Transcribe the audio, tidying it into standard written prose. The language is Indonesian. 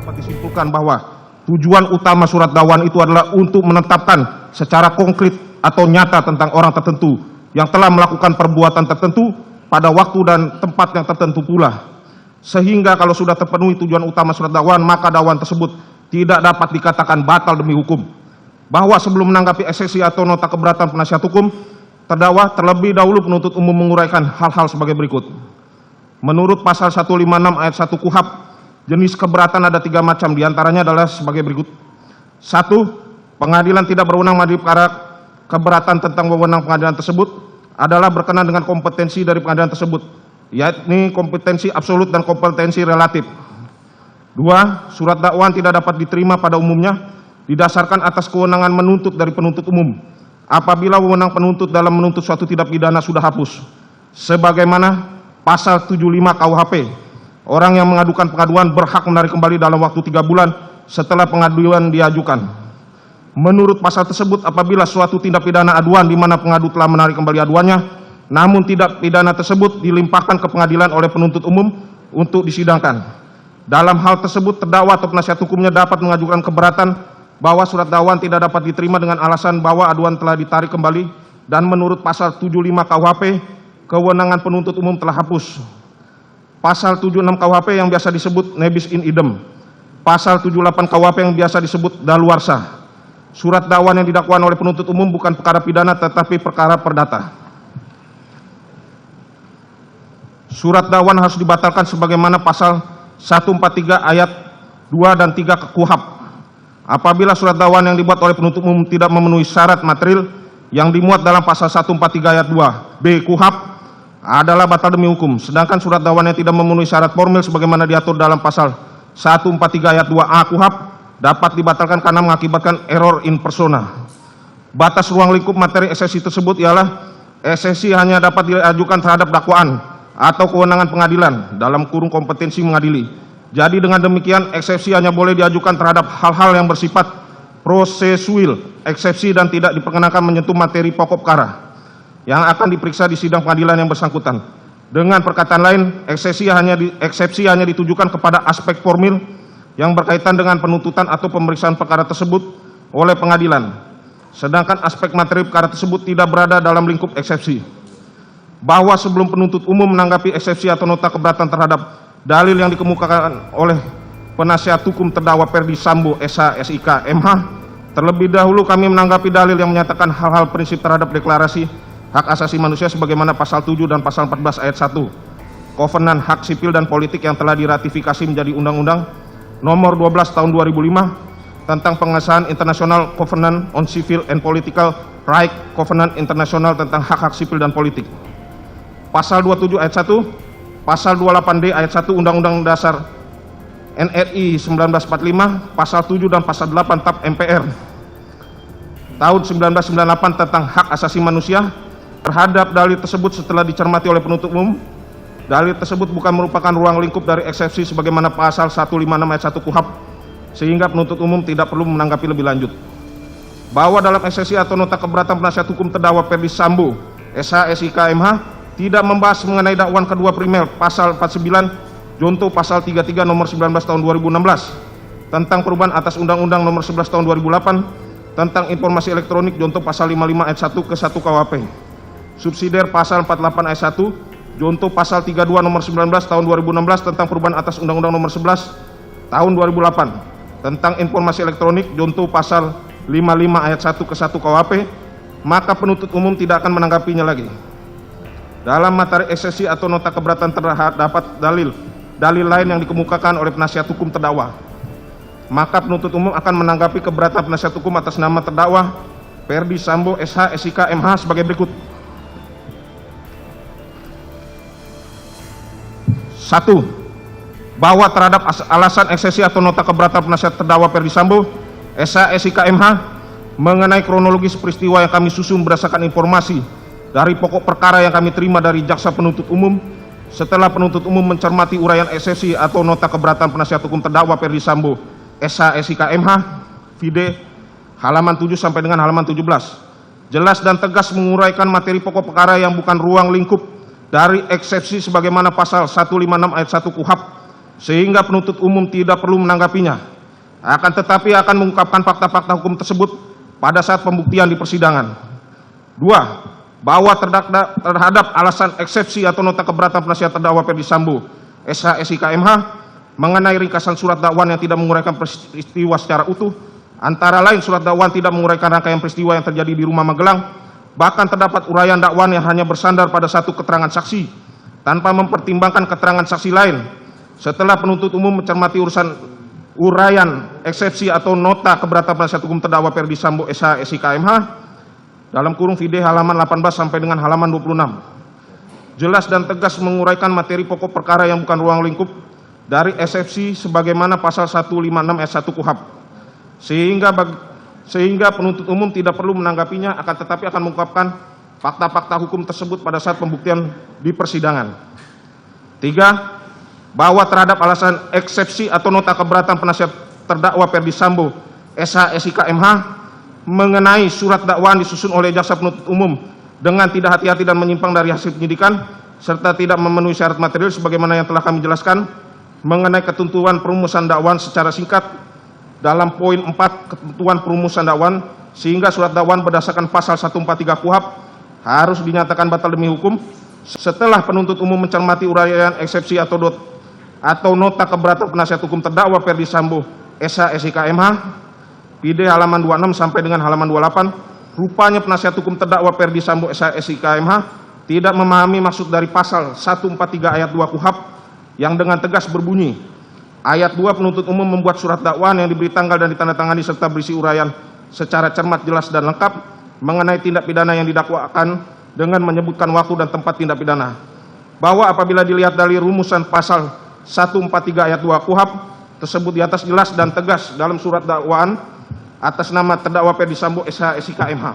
dapat disimpulkan bahwa tujuan utama surat dakwaan itu adalah untuk menetapkan secara konkret atau nyata tentang orang tertentu yang telah melakukan perbuatan tertentu pada waktu dan tempat yang tertentu pula. Sehingga kalau sudah terpenuhi tujuan utama surat dakwaan, maka dakwaan tersebut tidak dapat dikatakan batal demi hukum. Bahwa sebelum menanggapi eksepsi atau nota keberatan penasihat hukum, terdakwa terlebih dahulu penuntut umum menguraikan hal-hal sebagai berikut. Menurut pasal 156 ayat 1 KUHP, jenis keberatan ada 3 macam, diantaranya adalah sebagai berikut. 1. Pengadilan tidak berwenang mengadili perkara keberatan tentang wewenang pengadilan tersebut adalah berkenaan dengan kompetensi dari pengadilan tersebut, yakni kompetensi absolut dan kompetensi relatif. 2. Surat dakwaan tidak dapat diterima pada umumnya didasarkan atas kewenangan menuntut dari penuntut umum apabila wewenang penuntut dalam menuntut suatu tindak pidana sudah hapus, sebagaimana pasal 75 KUHP. Orang yang mengadukan pengaduan berhak menarik kembali dalam waktu 3 bulan setelah pengaduan diajukan. Menurut pasal tersebut, apabila suatu tindak pidana aduan di mana pengadu telah menarik kembali aduannya, namun tindak pidana tersebut dilimpahkan ke pengadilan oleh penuntut umum untuk disidangkan. Dalam hal tersebut, terdakwa atau penasihat hukumnya dapat mengajukan keberatan bahwa surat dakwaan tidak dapat diterima dengan alasan bahwa aduan telah ditarik kembali, dan menurut pasal 75 KUHP, kewenangan penuntut umum telah hapus. Pasal 76 KUHP yang biasa disebut nebis in idem. Pasal 78 KUHP yang biasa disebut daluarsa. Surat dakwaan yang didakwaan oleh penuntut umum bukan perkara pidana tetapi perkara perdata. Surat dakwaan harus dibatalkan sebagaimana pasal 143 ayat 2 dan 3 KUHP. Apabila surat dakwaan yang dibuat oleh penuntut umum tidak memenuhi syarat material yang dimuat dalam pasal 143 ayat 2 B KUHP, adalah batal demi hukum. Sedangkan surat dakwaan yang tidak memenuhi syarat formil sebagaimana diatur dalam pasal 143 ayat 2A KUHP dapat dibatalkan karena mengakibatkan error in persona. Batas ruang lingkup materi eksepsi tersebut ialah eksepsi hanya dapat diajukan terhadap dakwaan atau kewenangan pengadilan dalam kurung kompetensi mengadili. Jadi dengan demikian eksepsi hanya boleh diajukan terhadap hal-hal yang bersifat prosesual eksepsi dan tidak diperkenankan menyentuh materi pokok perkara yang akan diperiksa di sidang pengadilan yang bersangkutan. Dengan perkataan lain, eksepsi hanya ditujukan kepada aspek formil yang berkaitan dengan penuntutan atau pemeriksaan perkara tersebut oleh pengadilan. Sedangkan aspek materi perkara tersebut tidak berada dalam lingkup eksepsi. Bahwa sebelum penuntut umum menanggapi eksepsi atau nota keberatan terhadap dalil yang dikemukakan oleh penasihat hukum terdakwa Ferdi Sambo SH SIK MH, terlebih dahulu kami menanggapi dalil yang menyatakan hal-hal prinsip terhadap deklarasi hak asasi manusia sebagaimana pasal 7 dan pasal 14 ayat 1 Kovenan Hak Sipil dan Politik yang telah diratifikasi menjadi Undang-Undang Nomor 12 Tahun 2005 tentang pengesahan International Covenant on Civil and Political Right, Covenant Internasional tentang hak-hak sipil dan politik. Pasal 27 ayat 1, pasal 28D ayat 1 Undang-Undang Dasar NRI 1945, pasal 7 dan pasal 8 TAP MPR tahun 1998 tentang hak asasi manusia. Terhadap dalil tersebut setelah dicermati oleh penuntut umum, dalil tersebut bukan merupakan ruang lingkup dari eksepsi sebagaimana pasal 156 ayat 1 KUHP, sehingga penuntut umum tidak perlu menanggapi lebih lanjut. Bahwa dalam eksepsi atau nota keberatan penasihat hukum terdakwa Ferdi Sambo SH SIK MH tidak membahas mengenai dakwaan kedua primer pasal 49 Junto pasal 33 nomor 19 tahun 2016 tentang perubahan atas Undang-Undang nomor 11 tahun 2008 tentang informasi elektronik Junto pasal 55 ayat 1 ke 1 KUHP. Subsidiar pasal 48 ayat 1 Junto pasal 32 nomor 19 tahun 2016 tentang perubahan atas Undang-Undang nomor 11 tahun 2008 tentang informasi elektronik Junto pasal 55 ayat 1 ke 1 KUHP, maka penuntut umum tidak akan menanggapinya lagi. Dalam materi eksepsi atau nota keberatan terdapat dalil lain yang dikemukakan oleh penasihat hukum terdakwa, maka penuntut umum akan menanggapi keberatan penasihat hukum atas nama terdakwa Ferdi Sambo SH SIK MH sebagai berikut. 1. Bahwa terhadap alasan eksepsi atau nota keberatan penasihat terdakwa Ferdi Sambo SH SIK MH mengenai kronologis peristiwa yang kami susun berdasarkan informasi dari pokok perkara yang kami terima dari jaksa penuntut umum setelah penuntut umum mencermati uraian eksepsi atau nota keberatan penasihat hukum terdakwa Ferdi Sambo SH SIK MH vide halaman 7 sampai dengan halaman 17 jelas dan tegas menguraikan materi pokok perkara yang bukan ruang lingkup dari eksepsi sebagaimana pasal 156 ayat 1 KUHP sehingga penuntut umum tidak perlu menanggapinya. Akan tetapi akan mengungkapkan fakta-fakta hukum tersebut pada saat pembuktian di persidangan. 2. Bahwa terhadap alasan eksepsi atau nota keberatan penasihat terdakwa Ferdi Sambo, SH SIK MH, mengenai ringkasan surat dakwaan yang tidak menguraikan peristiwa secara utuh, antara lain surat dakwaan tidak menguraikan rangkaian peristiwa yang terjadi di Rumah Magelang, bahkan terdapat uraian dakwaan yang hanya bersandar pada satu keterangan saksi, tanpa mempertimbangkan keterangan saksi lain. Setelah penuntut umum mencermati uraian eksepsi atau nota keberatan penasihat hukum terdakwa Ferdi Sambo, SH SIK MH, dalam kurung video halaman 18 sampai dengan halaman 26, jelas dan tegas menguraikan materi pokok perkara yang bukan ruang lingkup dari eksepsi sebagaimana pasal 156 ayat 1 KUHP, sehingga penuntut umum tidak perlu menanggapinya, akan tetapi akan mengungkapkan fakta-fakta hukum tersebut pada saat pembuktian di persidangan. 3. Bahwa terhadap alasan eksepsi atau nota keberatan penasihat terdakwa Ferdi Sambo, SH SIK MH, mengenai surat dakwaan disusun oleh jaksa penuntut umum dengan tidak hati-hati dan menyimpang dari hasil penyidikan, serta tidak memenuhi syarat material sebagaimana yang telah kami jelaskan mengenai ketentuan perumusan dakwaan secara singkat dalam poin 4 ketentuan perumusan dakwaan, sehingga surat dakwaan berdasarkan pasal 143 KUHP harus dinyatakan batal demi hukum setelah penuntut umum mencermati uraian eksepsi atau nota keberatan penasihat hukum terdakwa Ferdi Sambo, SH SIK MH, PD halaman 26 sampai dengan halaman 28. Rupanya penasihat hukum terdakwa Ferdi Sambo, SH SIK MH, tidak memahami maksud dari pasal 143 ayat 2 KUHP yang dengan tegas berbunyi, ayat 2 penuntut umum membuat surat dakwaan yang diberi tanggal dan ditandatangani serta berisi uraian secara cermat, jelas dan lengkap mengenai tindak pidana yang didakwakan dengan menyebutkan waktu dan tempat tindak pidana. Bahwa apabila dilihat dari rumusan pasal 143 ayat 2 KUHP tersebut di atas jelas dan tegas dalam surat dakwaan atas nama terdakwa Ferdi Sambo, SH SIK MH.